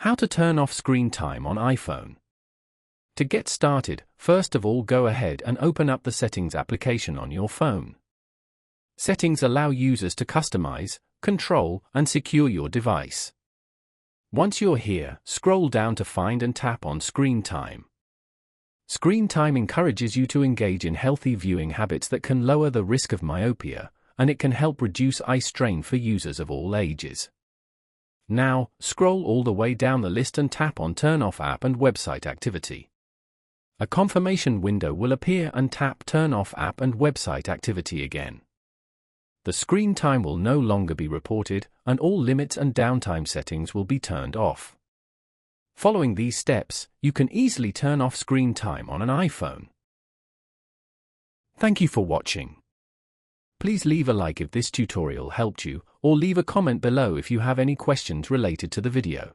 How to turn off screen time on iPhone. To get started, first of all go ahead and open up the Settings application on your phone. Settings allow users to customize, control, and secure your device. Once you're here, scroll down to find and tap on Screen Time. Screen time encourages you to engage in healthy viewing habits that can lower the risk of myopia, and it can help reduce eye strain for users of all ages. Now, scroll all the way down the list and tap on Turn Off App and Website Activity. A confirmation window will appear and tap Turn Off App and Website Activity again. The screen time will no longer be reported, and all limits and downtime settings will be turned off. Following these steps, you can easily turn off screen time on an iPhone. Thank you for watching. Please leave a like if this tutorial helped you, or leave a comment below if you have any questions related to the video.